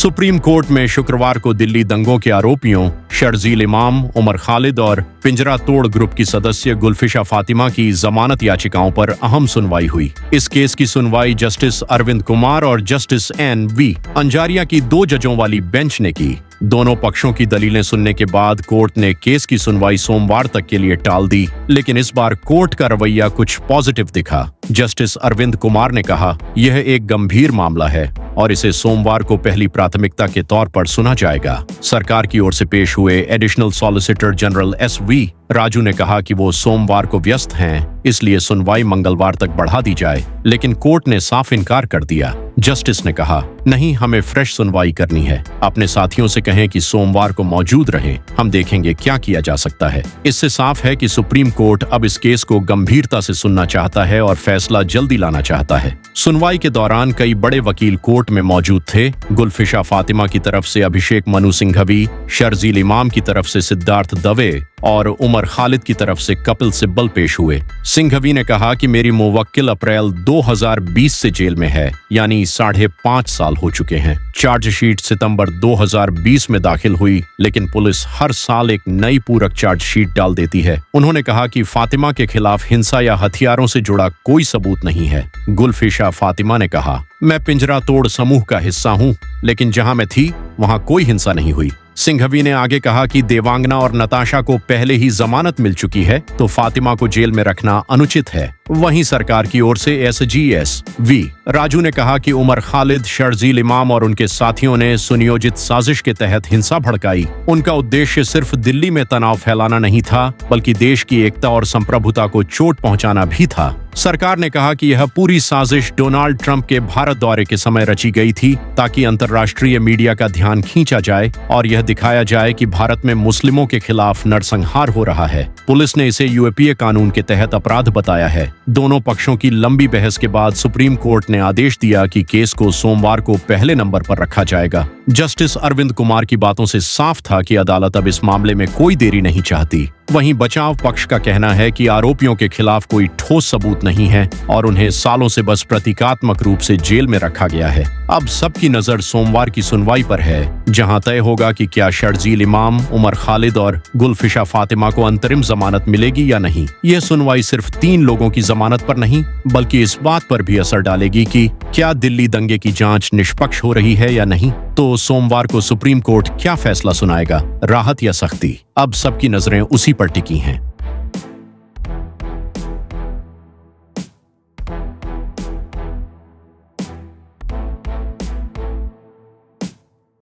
Supreme court में शुक्रवार को दिल्ली दंगों के आरोपियों शर्जील इमाम, उमर खालिद और पिंजरा तोड़ ग्रुप की सदस्य गुलफिशा फातिमा की जमानत याचिकाओं पर अहम सुनवाई हुई। इस केस की सुनवाई जस्टिस अरविंद कुमार और जस्टिस NV अंजारिया की 2 जजों वाली बेंच ने की। दोनों पक्षों की दलीलें सुनने के बाद कोर्ट ने केस की सुनवाई सोमवार तक के लिए टाल दी, लेकिन इस बार कोर्ट का रवैया कुछ पॉजिटिव दिखा। जस्टिस अरविंद कुमार ने कहा, यह एक गंभीर मामला है और इसे सोमवार को पहली प्राथमिकता के तौर पर सुना जाएगा। सरकार की ओर से पेश हुए additional solicitor general SV Raju ने कहा कि वो सोमवार को व्यस्त हैं, इसलिए सुनवाई मंगलवार तक बढ़ा दी जाए, लेकिन कोर्ट ने साफ इनकार कर दिया। जस्टिस ने कहा, नहीं, हमें फ्रेश सुनवाई करनी है। अपने साथियों से कहें कि सोमवार को मौजूद रहें, हम देखेंगे क्या किया जा सकता है। इससे साफ है कि सुप्रीम कोर्ट अब इस केस को गंभीरता से सुनना चाहता है और फैसला जल्दी लाना चाहता है। सुनवाई के दौरान कई बड़े वकील कोर्ट में मौजूद थे। गुलफिशा फातिमा की तरफ से अभिषेक मनु सिंघवी, शर्जील इमाम की तरफ से सिद्धार्थ दवे और उमर खालिद की तरफ से कपिल सिब्बल पेश हुए। सिंघवी ने कहा कि मेरी मुवक्किल अप्रैल 2020 से जेल में है, यानी 5.5 साल हो चुके हैं। चार्जशीट सितंबर 2020 में दाखिल हुई, लेकिन पुलिस हर साल एक नई पूरक चार्जशीट डाल देती है। उन्होंने कहा कि फातिमा के खिलाफ हिंसा या हथियारों से जुड़ा कोई सबूत नहीं है। गुलफिशा फातिमा ने कहा, मैं पिंजरा तोड़ समूह का हिस्सा हूँ, लेकिन जहाँ मैं थी वहाँ कोई हिंसा नहीं हुई। सिंघवी ने आगे कहा कि देवांगना और नताशा को पहले ही जमानत मिल चुकी है, तो फातिमा को जेल में रखना अनुचित है। वहीं सरकार की ओर से SGSV राजू ने कहा कि उमर खालिद, शर्जील इमाम और उनके साथियों ने सुनियोजित साजिश के तहत हिंसा भड़काई। उनका उद्देश्य सिर्फ दिल्ली में तनाव फैलाना नहीं था, बल्कि देश की एकता और संप्रभुता को चोट पहुंचाना भी था। सरकार ने कहा कि यह पूरी साजिश डोनाल्ड ट्रंप के भारत दौरे के समय रची गई थी, ताकि अंतर्राष्ट्रीय मीडिया का ध्यान खींचा जाए और यह दिखाया जाए कि भारत में मुस्लिमों के खिलाफ नरसंहार हो रहा है। पुलिस ने इसे यूएपीए कानून के तहत अपराध बताया है। दोनों पक्षों की लंबी बहस के बाद सुप्रीम कोर्ट ने आदेश दिया कि केस को सोमवार को पहले नंबर पर रखा जाएगा। जस्टिस अरविंद कुमार की बातों से साफ था कि अदालत अब इस मामले में कोई देरी नहीं चाहती। वहीं बचाव पक्ष का कहना है कि आरोपियों के खिलाफ कोई ठोस सबूत नहीं है और उन्हें सालों से बस प्रतीकात्मक रूप से जेल में रखा गया है। अब सबकी नजर सोमवार की सुनवाई पर है, जहां तय होगा कि क्या शर्जील इमाम, उमर खालिद और गुलफिशा फातिमा को अंतरिम जमानत मिलेगी या नहीं। यह सुनवाई सिर्फ 3 लोगों की जमानत पर नहीं, बल्कि इस बात पर भी असर डालेगी कि क्या दिल्ली दंगे की जांच निष्पक्ष हो रही है या नहीं। तो सोमवार को सुप्रीम कोर्ट क्या फैसला सुनाएगा, राहत या सख्ती? अब सबकी नजरें उसी पर टिकी हैं।